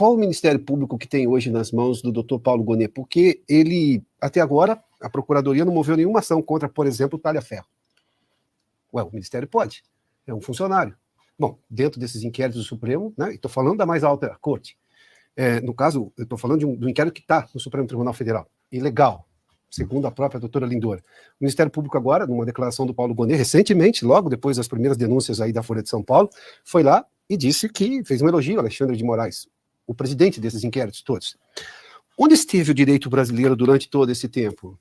qual o Ministério Público que tem hoje nas mãos do Dr. Paulo Gonet? Porque ele, até agora, a Procuradoria não moveu nenhuma ação contra, por exemplo, o Talhaferro. Ué, o Ministério pode, é um funcionário. Bom, dentro desses inquéritos do Supremo, né, estou falando da mais alta corte. No caso, eu estou falando do inquérito que está no Supremo Tribunal Federal. Ilegal, segundo a própria doutora Lindora. O Ministério Público agora, numa declaração do Paulo Gonet, recentemente, logo depois das primeiras denúncias aí da Folha de São Paulo, foi lá e disse que fez um elogio ao Alexandre de Moraes, o presidente desses inquéritos todos. Onde esteve o direito brasileiro durante todo esse tempo?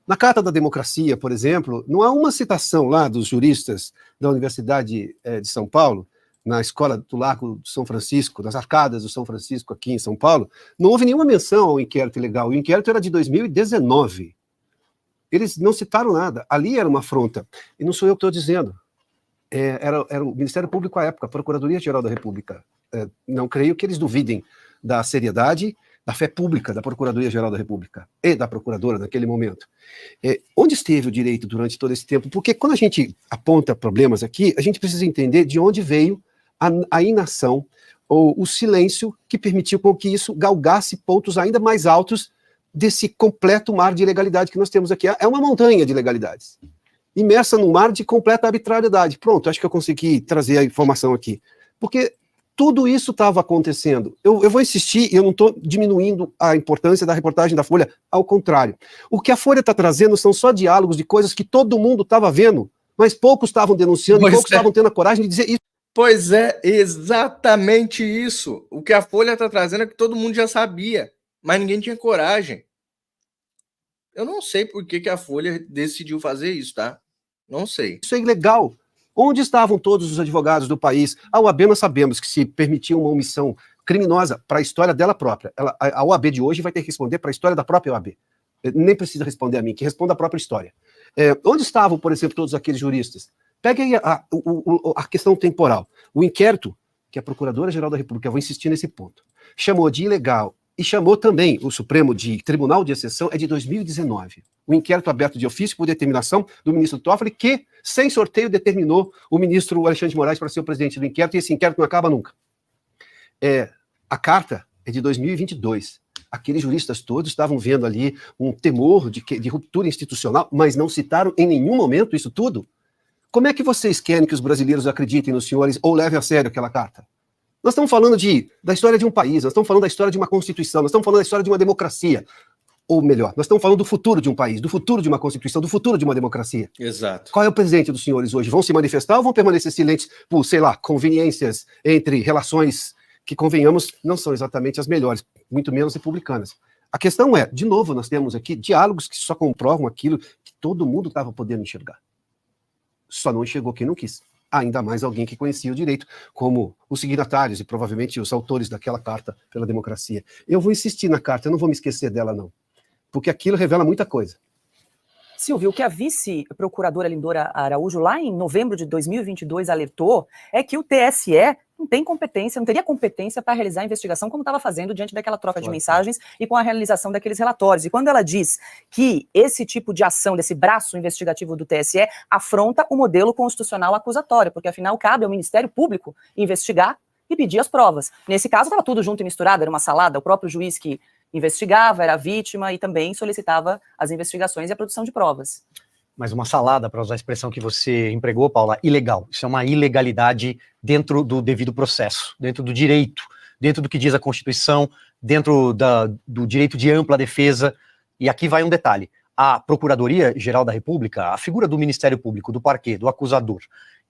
Na Carta da Democracia, por exemplo, não há uma citação lá dos juristas da Universidade de São Paulo, na Escola do Largo de São Francisco, nas Arcadas do São Francisco, aqui em São Paulo, não houve nenhuma menção ao inquérito ilegal. O inquérito era de 2019. Eles não citaram nada. Ali era uma afronta. E não sou eu que estou dizendo. Era o Ministério Público à época, a Procuradoria-Geral da República. Não creio que eles duvidem da seriedade, da fé pública da Procuradoria-Geral da República e da Procuradora naquele momento. Onde esteve o direito durante todo esse tempo? Porque quando a gente aponta problemas aqui, a gente precisa entender de onde veio a inação ou o silêncio que permitiu com que isso galgasse pontos ainda mais altos desse completo mar de ilegalidade que nós temos aqui. É uma montanha de ilegalidades, imersa num mar de completa arbitrariedade. Pronto, acho que eu consegui trazer a informação aqui. Porque tudo isso estava acontecendo. Eu vou insistir, e eu não estou diminuindo a importância da reportagem da Folha, ao contrário. O que a Folha está trazendo são só diálogos de coisas que todo mundo estava vendo, mas poucos estavam denunciando, e poucos estavam tendo a coragem de dizer isso. Pois é, exatamente isso. O que a Folha está trazendo é que todo mundo já sabia, mas ninguém tinha coragem. Eu não sei por que a Folha decidiu fazer isso, tá? Não sei. Isso é ilegal. Onde estavam todos os advogados do país? A OAB nós sabemos que se permitiu uma omissão criminosa para a história dela própria. A OAB de hoje vai ter que responder para a história da própria OAB. Nem precisa responder a mim, que responda a própria história. Onde estavam, por exemplo, todos aqueles juristas? Pegue aí a questão temporal. O inquérito que a Procuradora-Geral da República, eu vou insistir nesse ponto, chamou de ilegal e chamou também o Supremo de Tribunal de Exceção, é de 2019. O inquérito aberto de ofício por determinação do ministro Toffoli, que, sem sorteio, determinou o ministro Alexandre de Moraes para ser o presidente do inquérito, e esse inquérito não acaba nunca. A carta é de 2022. Aqueles juristas todos estavam vendo ali um temor de ruptura institucional, mas não citaram em nenhum momento isso tudo. Como é que vocês querem que os brasileiros acreditem nos senhores ou levem a sério aquela carta? Nós estamos falando da história de um país, nós estamos falando da história de uma Constituição, nós estamos falando da história de uma democracia. Ou melhor, nós estamos falando do futuro de um país, do futuro de uma Constituição, do futuro de uma democracia. Exato. Qual é o presente dos senhores hoje? Vão se manifestar ou vão permanecer silentes por, sei lá, conveniências entre relações que, convenhamos, não são exatamente as melhores, muito menos republicanas? A questão é, de novo, nós temos aqui diálogos que só comprovam aquilo que todo mundo estava podendo enxergar. Só não enxergou quem não quis. Ainda mais alguém que conhecia o direito, como os signatários e provavelmente os autores daquela carta pela democracia. Eu vou insistir na carta, eu não vou me esquecer dela, não. Porque aquilo revela muita coisa. Silvio, o que a vice-procuradora Lindora Araújo, lá em novembro de 2022, alertou é que o TSE não tem competência, não teria competência para realizar a investigação como estava fazendo diante daquela troca de mensagens e com a realização daqueles relatórios. E quando ela diz que esse tipo de ação, desse braço investigativo do TSE, afronta o modelo constitucional acusatório, porque afinal cabe ao Ministério Público investigar e pedir as provas. Nesse caso estava tudo junto e misturado, era uma salada, o próprio juiz que investigava, era vítima e também solicitava as investigações e a produção de provas. Mas uma salada, para usar a expressão que você empregou, Paula, ilegal. Isso é uma ilegalidade dentro do devido processo, dentro do direito, dentro do que diz a Constituição, dentro do direito de ampla defesa. E aqui vai um detalhe. A Procuradoria-Geral da República, a figura do Ministério Público, do parquê, do acusador,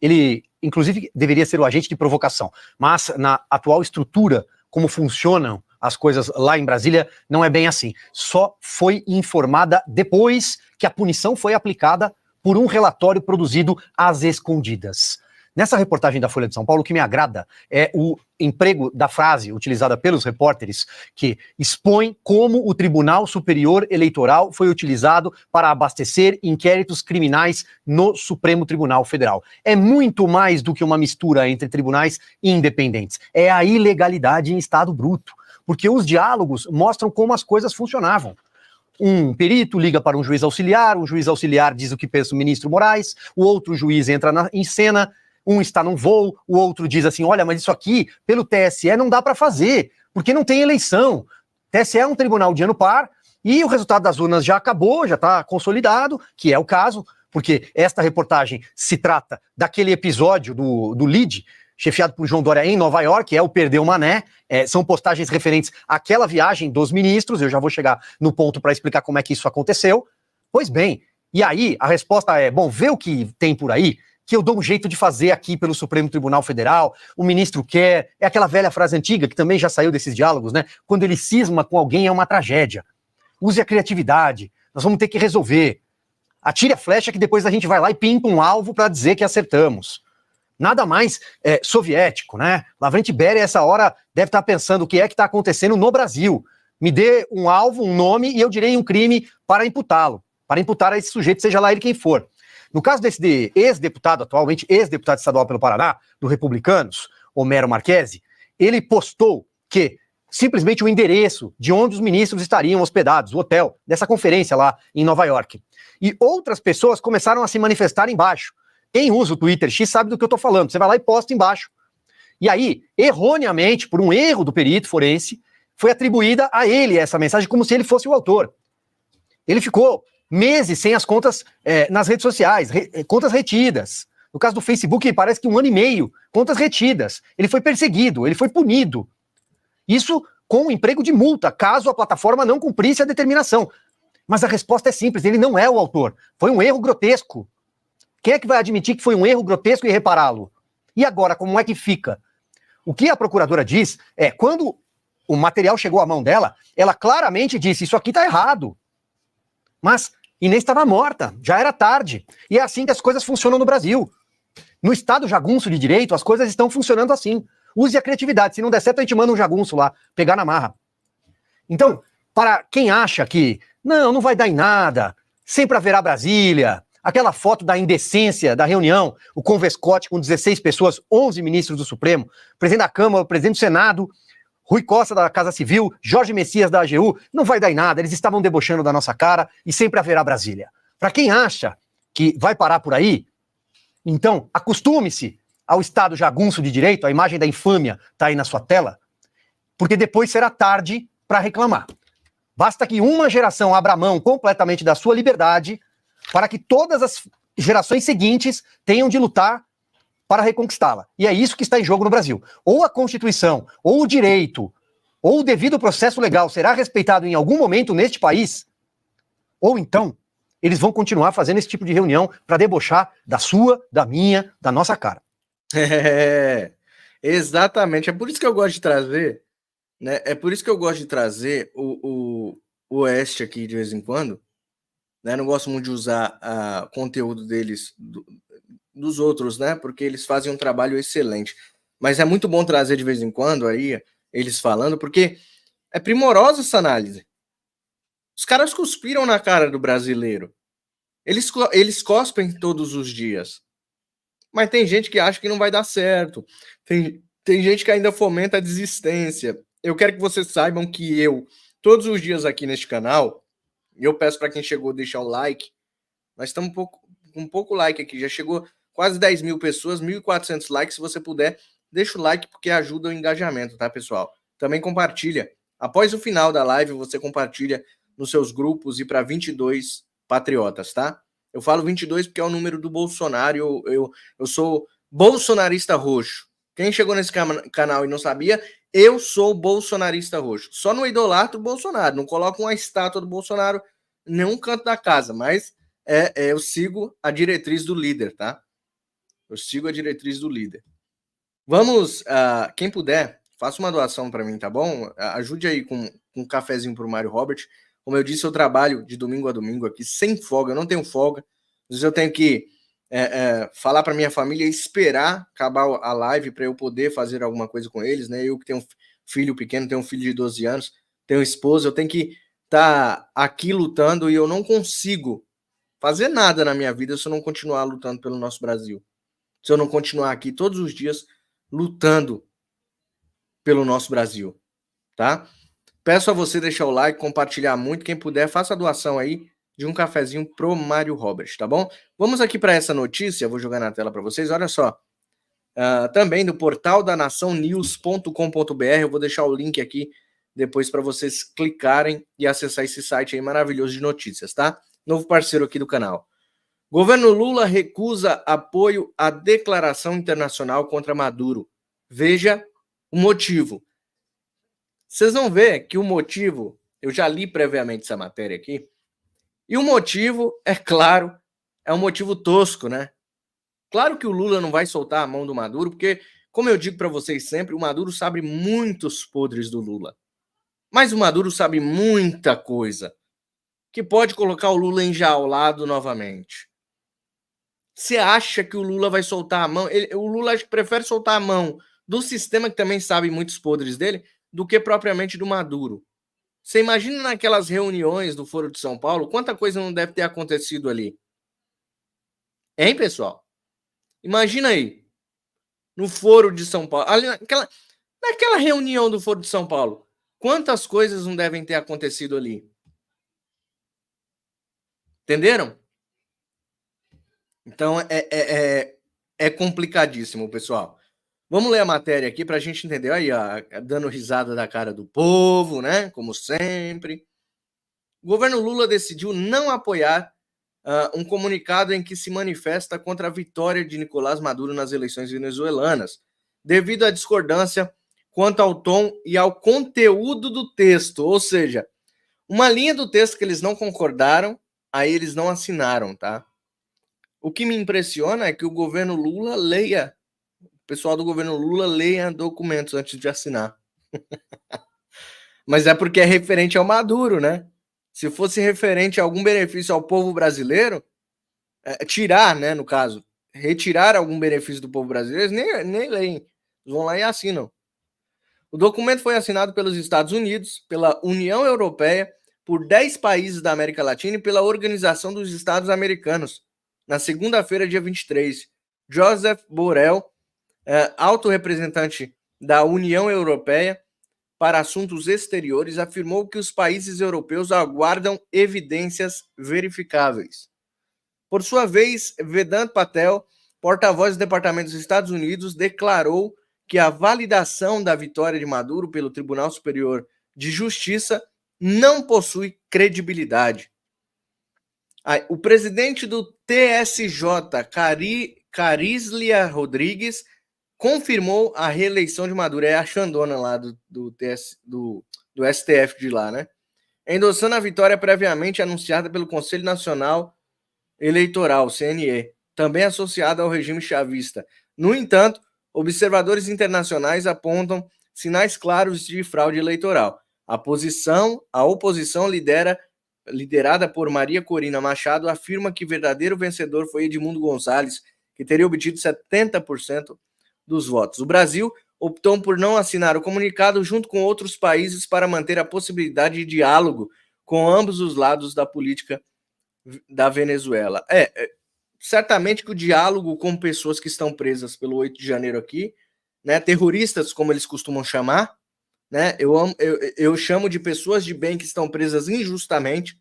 ele, inclusive, deveria ser o agente de provocação. Mas, na atual estrutura, como funcionam as coisas lá em Brasília, não é bem assim. Só foi informada depois que a punição foi aplicada por um relatório produzido às escondidas. Nessa reportagem da Folha de São Paulo, o que me agrada é o emprego da frase utilizada pelos repórteres que expõe como o Tribunal Superior Eleitoral foi utilizado para abastecer inquéritos criminais no Supremo Tribunal Federal. É muito mais do que uma mistura entre tribunais independentes. É a ilegalidade em estado bruto, porque os diálogos mostram como as coisas funcionavam. Um perito liga para um juiz auxiliar diz o que pensa o ministro Moraes, o outro juiz entra em cena, um está num voo, o outro diz assim, olha, mas isso aqui, pelo TSE, não dá para fazer, porque não tem eleição. TSE é um tribunal de ano par e o resultado das urnas já acabou, já está consolidado, que é o caso, porque esta reportagem se trata daquele episódio do Lead, chefiado por João Dória em Nova York, é o Perdeu Mané, são postagens referentes àquela viagem dos ministros, eu já vou chegar no ponto para explicar como é que isso aconteceu. Pois bem, e aí a resposta é, bom, vê o que tem por aí, que eu dou um jeito de fazer aqui pelo Supremo Tribunal Federal, o ministro quer, é aquela velha frase antiga que também já saiu desses diálogos, né? Quando ele cisma com alguém é uma tragédia. Use a criatividade, nós vamos ter que resolver. Atire a flecha que depois a gente vai lá e pinta um alvo para dizer que acertamos. Nada mais soviético, né? Lavrenti Beria, essa hora, deve estar pensando o que é que está acontecendo no Brasil. Me dê um alvo, um nome e eu direi um crime para imputá-lo, para imputar a esse sujeito, seja lá ele quem for. No caso desse ex-deputado, atualmente ex-deputado estadual pelo Paraná, do Republicanos, Homero Marchesi, ele postou que simplesmente o endereço de onde os ministros estariam hospedados, o hotel, dessa conferência lá em Nova York. E outras pessoas começaram a se manifestar embaixo. Quem usa o Twitter X sabe do que eu estou falando. Você vai lá e posta embaixo. E aí, erroneamente, por um erro do perito forense, foi atribuída a ele essa mensagem como se ele fosse o autor. Ele ficou meses sem as contas nas redes sociais, contas retidas. No caso do Facebook, parece que 1 ano e meio, contas retidas. Ele foi perseguido, ele foi punido. Isso com um emprego de multa, caso a plataforma não cumprisse a determinação. Mas a resposta é simples, ele não é o autor. Foi um erro grotesco. Quem é que vai admitir que foi um erro grotesco e repará-lo? E agora, como é que fica? O que a procuradora diz é, quando o material chegou à mão dela, ela claramente disse, isso aqui está errado. Mas Inês estava morta, já era tarde. E é assim que as coisas funcionam no Brasil. No Estado jagunço de direito, as coisas estão funcionando assim. Use a criatividade. Se não der certo, a gente manda um jagunço lá, pegar na marra. Então, para quem acha que não vai dar em nada, sempre haverá Brasília, aquela foto da indecência da reunião, o Convescote com 16 pessoas, 11 ministros do Supremo, presidente da Câmara, presidente do Senado, Rui Costa da Casa Civil, Jorge Messias da AGU, não vai dar em nada, eles estavam debochando da nossa cara e sempre haverá Brasília. Para quem acha que vai parar por aí, então acostume-se ao Estado jagunço de direito, a imagem da infâmia está aí na sua tela, porque depois será tarde para reclamar. Basta que uma geração abra mão completamente da sua liberdade para que todas as gerações seguintes tenham de lutar para reconquistá-la. E é isso que está em jogo no Brasil. Ou a Constituição, ou o direito, ou o devido processo legal será respeitado em algum momento neste país, ou então eles vão continuar fazendo esse tipo de reunião para debochar da sua, da minha, da nossa cara. Exatamente. É por isso que eu gosto de trazer, né? É por isso que eu gosto de trazer o Oeste aqui de vez em quando, né? Não gosto muito de usar conteúdo deles, dos outros, né? Porque eles fazem um trabalho excelente. Mas é muito bom trazer de vez em quando aí eles falando, porque é primorosa essa análise. Os caras cuspiram na cara do brasileiro. Eles cospem todos os dias. Mas tem gente que acha que não vai dar certo. Tem gente que ainda fomenta a desistência. Eu quero que vocês saibam que eu, todos os dias aqui neste canal, eu peço para quem chegou deixar o like. Nós estamos com pouco like aqui. Já chegou quase 10 mil pessoas, 1.400 likes. Se você puder, deixa o like porque ajuda o engajamento, tá, pessoal? Também compartilha. Após o final da live, você compartilha nos seus grupos e para 22 patriotas, tá? Eu falo 22 porque é o número do Bolsonaro. Eu sou bolsonarista roxo. Quem chegou nesse canal e não sabia, eu sou bolsonarista roxo. Só não idolatro o Bolsonaro. Não coloco uma estátua do Bolsonaro em nenhum canto da casa, mas eu sigo a diretriz do líder, tá? Eu sigo a diretriz do líder. Vamos, quem puder, faça uma doação para mim, tá bom? Ajude aí com um cafezinho pro Mário Robert. Como eu disse, eu trabalho de domingo a domingo aqui, sem folga, eu não tenho folga. Às vezes eu tenho que falar para minha família esperar acabar a live para eu poder fazer alguma coisa com eles, né? Eu que tenho um filho pequeno, tenho um filho de 12 anos, tenho esposa, eu tenho que estar aqui lutando e eu não consigo fazer nada na minha vida se eu não continuar lutando pelo nosso Brasil. Se eu não continuar aqui todos os dias lutando pelo nosso Brasil, tá? Peço a você deixar o like, compartilhar muito. Quem puder, faça a doação aí de um cafezinho pro Mário Robert, tá bom? Vamos aqui para essa notícia, vou jogar na tela para vocês. Olha só. também do portal da naçãonews.com.br. Eu vou deixar o link aqui depois para vocês clicarem e acessar esse site aí maravilhoso de notícias, tá? Novo parceiro aqui do canal. Governo Lula recusa apoio à declaração internacional contra Maduro. Veja o motivo. Vocês vão ver que o motivo, eu já li previamente essa matéria aqui, e o motivo, é claro, é um motivo tosco, né? Claro que o Lula não vai soltar a mão do Maduro, porque, como eu digo para vocês sempre, o Maduro sabe muitos podres do Lula. Mas o Maduro sabe muita coisa que pode colocar o Lula enjaulado novamente. Você acha que o Lula vai soltar a mão? O Lula acho que prefere soltar a mão do sistema, que também sabe muitos podres dele, do que propriamente do Maduro. Você imagina naquelas reuniões do Foro de São Paulo, quanta coisa não deve ter acontecido ali? Hein, pessoal? Imagina aí, no Foro de São Paulo, ali naquela reunião do Foro de São Paulo, quantas coisas não devem ter acontecido ali? Entenderam? Então, é complicadíssimo, pessoal. Vamos ler a matéria aqui para a gente entender. Aí, ó, dando risada da cara do povo, né? Como sempre. O governo Lula decidiu não apoiar um comunicado em que se manifesta contra a vitória de Nicolás Maduro nas eleições venezuelanas, devido à discordância quanto ao tom e ao conteúdo do texto. Ou seja, uma linha do texto que eles não concordaram, aí eles não assinaram, tá? O que me impressiona é que o governo Lula leia, o pessoal do governo Lula leia documentos antes de assinar. Mas é porque é referente ao Maduro, né? Se fosse referente a algum benefício ao povo brasileiro, tirar, né, no caso, retirar algum benefício do povo brasileiro, eles nem leem. Eles vão lá e assinam. O documento foi assinado pelos Estados Unidos, pela União Europeia, por 10 países da América Latina e pela Organização dos Estados Americanos, na segunda-feira, dia 23. Joseph Borrell, alto representante da União Europeia para Assuntos Exteriores, afirmou que os países europeus aguardam evidências verificáveis. Por sua vez, Vedant Patel, porta-voz do Departamento dos Estados Unidos, declarou que a validação da vitória de Maduro pelo Tribunal Superior de Justiça não possui credibilidade. O presidente do TSJ, Carislia Rodrigues, confirmou a reeleição de Maduro. É a Xandona lá do STF de lá, né? Endossando a vitória previamente anunciada pelo Conselho Nacional Eleitoral, CNE, também associada ao regime chavista. No entanto, observadores internacionais apontam sinais claros de fraude eleitoral. A oposição liderada por Maria Corina Machado, afirma que o verdadeiro vencedor foi Edmundo Gonzalez, que teria obtido 70% dos votos. O Brasil optou por não assinar o comunicado junto com outros países para manter a possibilidade de diálogo com ambos os lados da política da Venezuela. Certamente que o diálogo com pessoas que estão presas pelo 8 de janeiro aqui, né, terroristas, como eles costumam chamar, né, eu chamo de pessoas de bem que estão presas injustamente,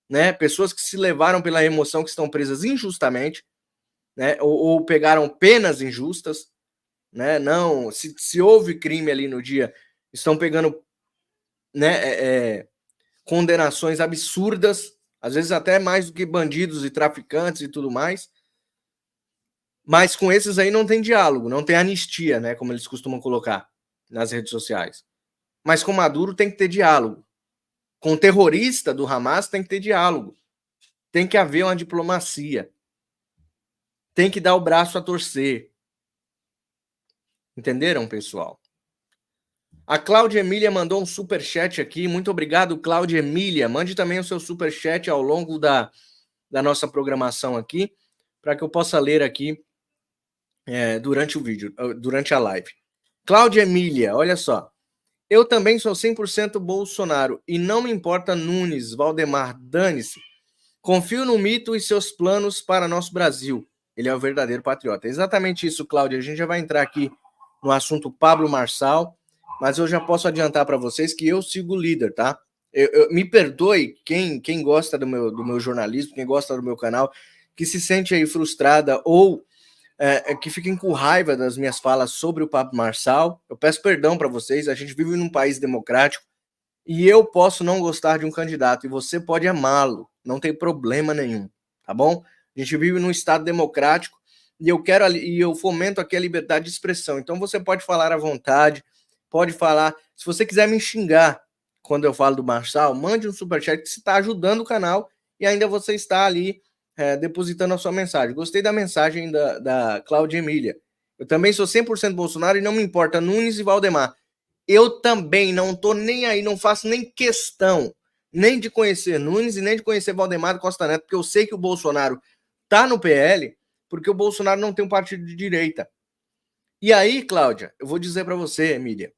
né, pessoas que se levaram pela emoção, que estão presas injustamente, né, ou pegaram penas injustas, né, não, se houve crime ali no dia, estão pegando, né, condenações absurdas, às vezes até mais do que bandidos e traficantes e tudo mais, mas com esses aí não tem diálogo, não tem anistia, né, como eles costumam colocar nas redes sociais. Mas com Maduro tem que ter diálogo. Com o terrorista do Hamas tem que ter diálogo. Tem que haver uma diplomacia. Tem que dar o braço a torcer. Entenderam, pessoal? A Cláudia Emília mandou um superchat aqui. Muito obrigado, Cláudia Emília. Mande também o seu superchat ao longo da nossa programação aqui, para que eu possa ler aqui durante o vídeo, durante a live. Cláudia Emília, olha só. Eu também sou 100% Bolsonaro e não me importa Nunes, Valdemar, dane-se. Confio no mito e seus planos para nosso Brasil. Ele é o verdadeiro patriota. É exatamente isso, Cláudia. A gente já vai entrar aqui no assunto Pablo Marçal, mas eu já posso adiantar para vocês que eu sigo o líder, tá? Me perdoe quem gosta do meu jornalismo, quem gosta do meu canal, que se sente aí frustrada ou que fiquem com raiva das minhas falas sobre o Pablo Marçal. Eu peço perdão para vocês, a gente vive num país democrático e eu posso não gostar de um candidato e você pode amá-lo, não tem problema nenhum, tá bom? A gente vive num estado democrático e eu fomento aqui a liberdade de expressão. Então você pode falar à vontade, pode falar. Se você quiser me xingar quando eu falo do Marçal, mande um superchat que você está ajudando o canal e ainda você está ali depositando a sua mensagem. Gostei da mensagem da Cláudia Emília. Eu também sou 100% Bolsonaro e não me importa Nunes e Valdemar. Eu também não tô nem aí, não faço nem questão nem de conhecer Nunes e nem de conhecer Valdemar Costa Neto, porque eu sei que o Bolsonaro tá no PL, porque o Bolsonaro não tem um partido de direita. E aí, Cláudia, eu vou dizer para você, Emília,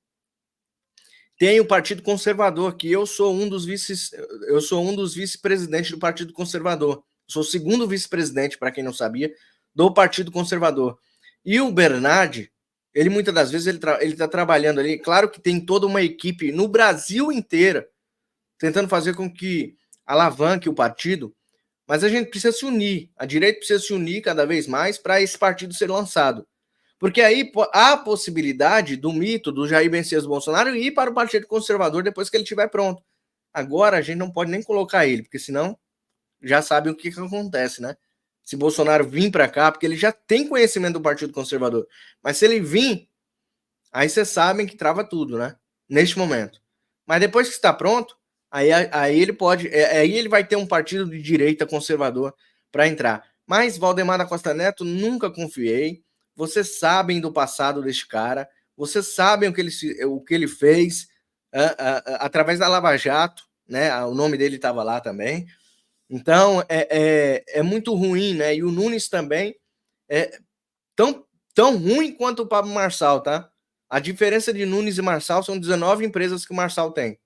tem o Partido Conservador, que eu sou um dos vice-presidentes do Partido Conservador. Sou o segundo vice-presidente, para quem não sabia, do Partido Conservador. E o Bernardi, ele muitas das vezes ele tá trabalhando ali. Claro que tem toda uma equipe no Brasil inteira tentando fazer com que alavanque o partido, mas a gente precisa se unir. A direita precisa se unir cada vez mais para esse partido ser lançado. Porque aí há a possibilidade do mito do Jair Messias Bolsonaro ir para o Partido Conservador depois que ele estiver pronto. Agora a gente não pode nem colocar ele, porque senão já sabe o que acontece, né? Se Bolsonaro vir para cá, porque ele já tem conhecimento do Partido Conservador, mas se ele vir, aí vocês sabem que trava tudo, né? Neste momento. Mas depois que está pronto, aí ele pode, aí ele vai ter um partido de direita conservador para entrar. Mas Valdemar da Costa Neto nunca confiei. Vocês sabem do passado deste cara, vocês sabem o que ele fez através da Lava Jato, né? O nome dele estava lá também. Então, é muito ruim, né? E o Nunes também é tão ruim quanto o Pablo Marçal, tá? A diferença de Nunes e Marçal são 19 empresas que o Marçal tem.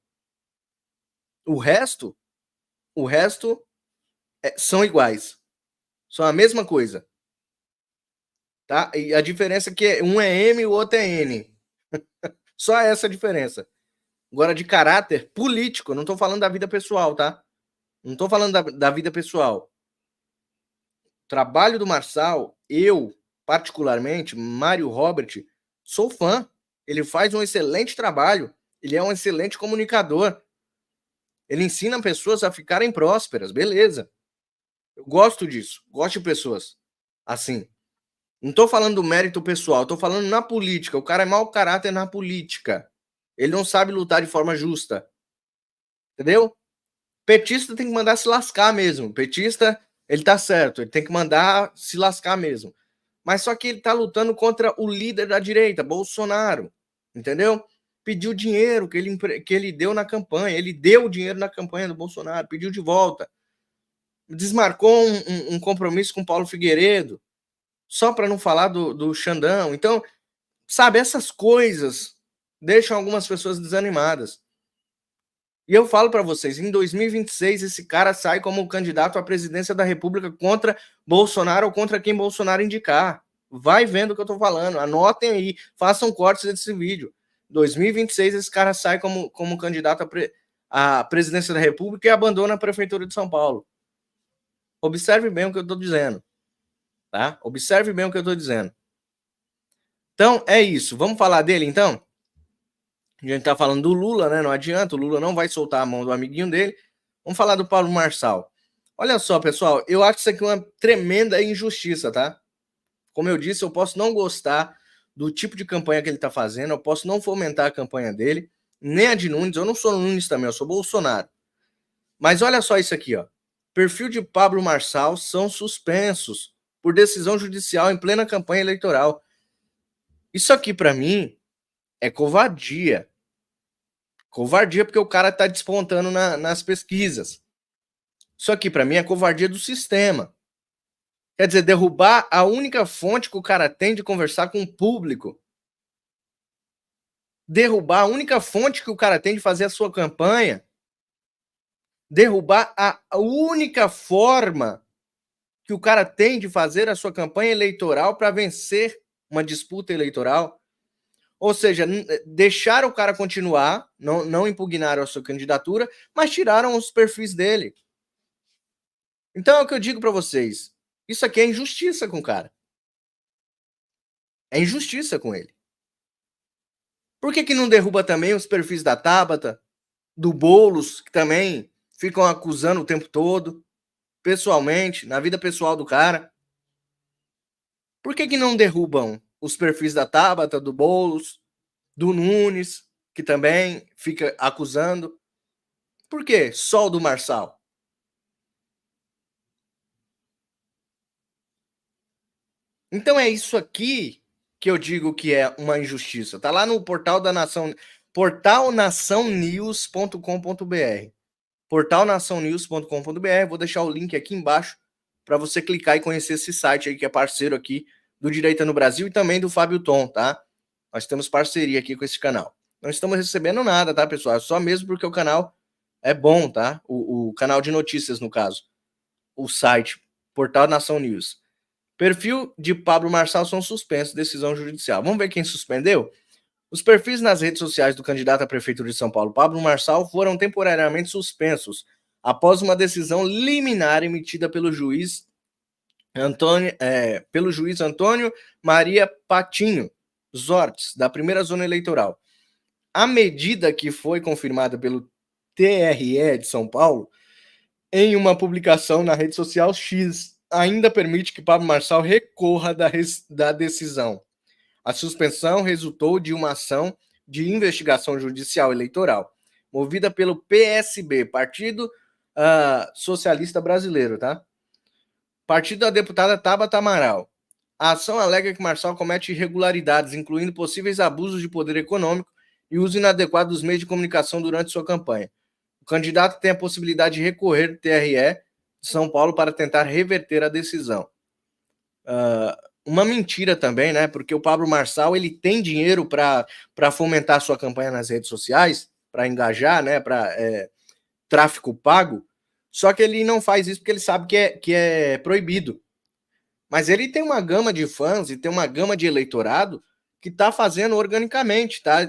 O resto são iguais. São a mesma coisa. Tá? E a diferença é que um é M e o outro é N. Só essa diferença. Agora, de caráter político, eu não tô falando da vida pessoal, tá? Não tô falando da vida pessoal. O trabalho do Marçal, eu, particularmente, Mário Robert, sou fã. Ele faz um excelente trabalho. Ele é um excelente comunicador. Ele ensina pessoas a ficarem prósperas, beleza. Eu gosto disso. Gosto de pessoas assim. Não tô falando do mérito pessoal, tô falando na política. O cara é mau caráter na política. Ele não sabe lutar de forma justa. Entendeu? Petista tem que mandar se lascar mesmo. Petista, ele tá certo. Ele tem que mandar se lascar mesmo. Mas só que ele tá lutando contra o líder da direita, Bolsonaro. Entendeu? Pediu dinheiro que ele deu na campanha. Ele deu o dinheiro na campanha do Bolsonaro. Pediu de volta. Desmarcou um compromisso com Paulo Figueiredo. Só para não falar do Xandão. Então, sabe, essas coisas deixam algumas pessoas desanimadas. E eu falo para vocês, em 2026 esse cara sai como candidato à presidência da República contra Bolsonaro ou contra quem Bolsonaro indicar. Vai vendo o que eu tô falando, anotem aí, façam cortes desse vídeo. 2026 esse cara sai como candidato à presidência da República e abandona a prefeitura de São Paulo. Observe bem o que eu tô dizendo. Tá? Observe bem o que eu estou dizendo. Então, é isso. Vamos falar dele, então? A gente está falando do Lula, né? Não adianta, o Lula não vai soltar a mão do amiguinho dele. Vamos falar do Pablo Marçal. Olha só, pessoal, eu acho isso aqui uma tremenda injustiça, tá? Como eu disse, eu posso não gostar do tipo de campanha que ele está fazendo, eu posso não fomentar a campanha dele, nem a de Nunes, eu não sou Nunes também, eu sou Bolsonaro. Mas olha só isso aqui, ó. Perfil de Pablo Marçal são suspensos por decisão judicial em plena campanha eleitoral. Isso aqui, para mim, é covardia. Covardia porque o cara tá despontando nas pesquisas. Isso aqui, para mim, é covardia do sistema. Quer dizer, derrubar a única fonte que o cara tem de conversar com o público. Derrubar a única fonte que o cara tem de fazer a sua campanha. Derrubar a única forma que o cara tem de fazer a sua campanha eleitoral para vencer uma disputa eleitoral. Ou seja, deixaram o cara continuar, não impugnaram a sua candidatura, mas tiraram os perfis dele. Então é o que eu digo para vocês. Isso aqui é injustiça com o cara. É injustiça com ele. Por que não derruba também os perfis da Tabata, do Boulos, que também ficam acusando o tempo todo, pessoalmente, na vida pessoal do cara? Por que não derrubam os perfis da Tabata, do Boulos, do Nunes, que também fica acusando? Por quê? Só o do Marçal? Então é isso aqui que eu digo que é uma injustiça. Tá lá no portal da Nação, portalnaçãonews.com.br. portalnaçãonews.com.br. Vou deixar o link aqui embaixo para você clicar e conhecer esse site aí que é parceiro aqui do Direita no Brasil e também do Fábio Tom, tá? Nós temos parceria aqui com esse canal. Não estamos recebendo nada, tá, pessoal? É só mesmo porque o canal é bom, tá? O canal de notícias, no caso. O site, Portal Nação News. Perfil de Pablo Marçal são suspensos, decisão judicial. Vamos ver quem suspendeu? Os perfis nas redes sociais do candidato a prefeitura de São Paulo, Pablo Marçal, foram temporariamente suspensos após uma decisão liminar emitida pelo juiz Antônio Maria Patinho Zortes, da primeira zona eleitoral. A medida, que foi confirmada pelo TRE de São Paulo em uma publicação na rede social X, ainda permite que Pablo Marçal recorra da decisão. A suspensão resultou de uma ação de investigação judicial eleitoral, movida pelo PSB, Partido Socialista Brasileiro, tá? Partido da deputada Tabata Amaral. A ação alega que Marçal comete irregularidades, incluindo possíveis abusos de poder econômico e uso inadequado dos meios de comunicação durante sua campanha. O candidato tem a possibilidade de recorrer do TRE de São Paulo para tentar reverter a decisão. Uma mentira também, né? Porque o Pablo Marçal, ele tem dinheiro para fomentar sua campanha nas redes sociais, para engajar, né? Para tráfico pago. Só que ele não faz isso porque ele sabe que é proibido. Mas ele tem uma gama de fãs e tem uma gama de eleitorado que está fazendo organicamente, tá?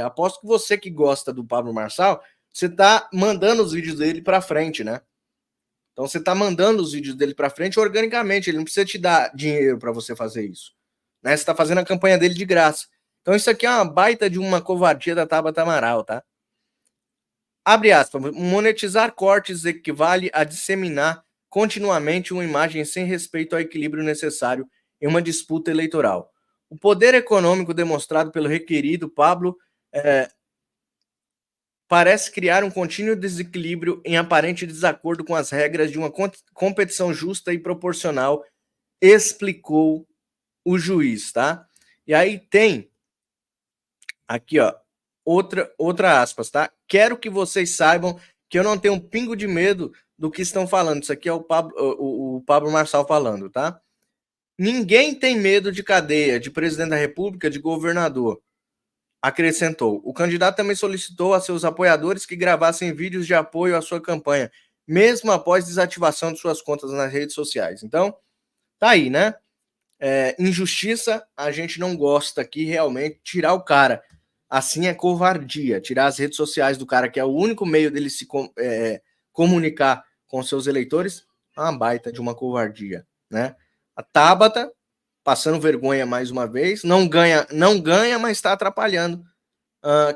Aposto que você que gosta do Pablo Marçal, você está mandando os vídeos dele para frente, né? Então você está mandando os vídeos dele para frente organicamente, ele não precisa te dar dinheiro para você fazer isso, né? Você está fazendo a campanha dele de graça. Então isso aqui é uma baita de uma covardia da Tabata Amaral, tá? Abre aspas, monetizar cortes equivale a disseminar continuamente uma imagem sem respeito ao equilíbrio necessário em uma disputa eleitoral. O poder econômico demonstrado pelo requerido Pablo parece criar um contínuo desequilíbrio em aparente desacordo com as regras de uma competição justa e proporcional, explicou o juiz, tá? E aí tem aqui, ó, outra aspas, tá? Quero que vocês saibam que eu não tenho um pingo de medo do que estão falando. Isso aqui é o Pablo Marçal falando, tá? Ninguém tem medo de cadeia, de presidente da República, de governador. Acrescentou. O candidato também solicitou a seus apoiadores que gravassem vídeos de apoio à sua campanha, mesmo após desativação de suas contas nas redes sociais. Então, tá aí, né? Injustiça, a gente não gosta aqui realmente. Tirar o cara assim é covardia. Tirar as redes sociais do cara, que é o único meio dele se comunicar com seus eleitores, é uma baita de uma covardia, né? A Tabata passando vergonha mais uma vez, não ganha, mas está atrapalhando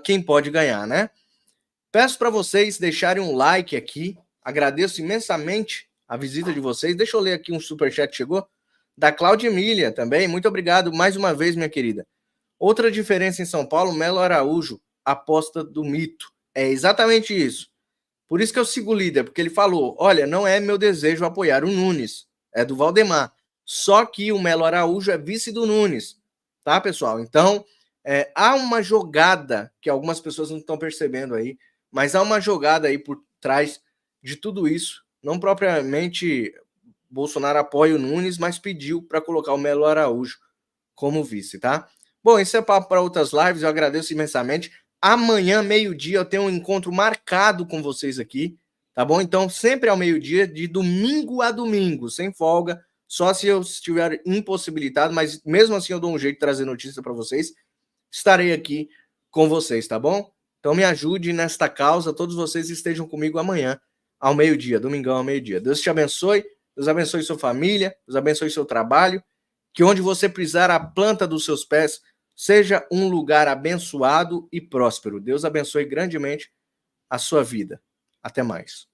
quem pode ganhar, né? Peço para vocês deixarem um like aqui, agradeço imensamente a visita de vocês. Deixa eu ler aqui um superchat que chegou, da Cláudia Emília também, muito obrigado mais uma vez, minha querida. Outra diferença em São Paulo, Melo Araújo, aposta do mito. É exatamente isso. Por isso que eu sigo o líder, porque ele falou, olha, não é meu desejo apoiar o Nunes, é do Valdemar. Só que o Melo Araújo é vice do Nunes, tá, pessoal? Então, há uma jogada que algumas pessoas não estão percebendo aí, mas há uma jogada aí por trás de tudo isso. Não propriamente Bolsonaro apoia o Nunes, mas pediu para colocar o Melo Araújo como vice, tá? Bom, isso é papo para outras lives, eu agradeço imensamente. Amanhã, meio-dia, eu tenho um encontro marcado com vocês aqui, tá bom? Então, sempre ao meio-dia, de domingo a domingo, sem folga, só se eu estiver impossibilitado, mas mesmo assim eu dou um jeito de trazer notícia para vocês. Estarei aqui com vocês, tá bom? Então me ajude nesta causa, todos vocês estejam comigo amanhã ao meio-dia, domingão ao meio-dia. Deus te abençoe, Deus abençoe sua família, Deus abençoe seu trabalho, Que onde você pisar a planta dos seus pés seja um lugar abençoado e próspero. Deus abençoe grandemente a sua vida. Até mais.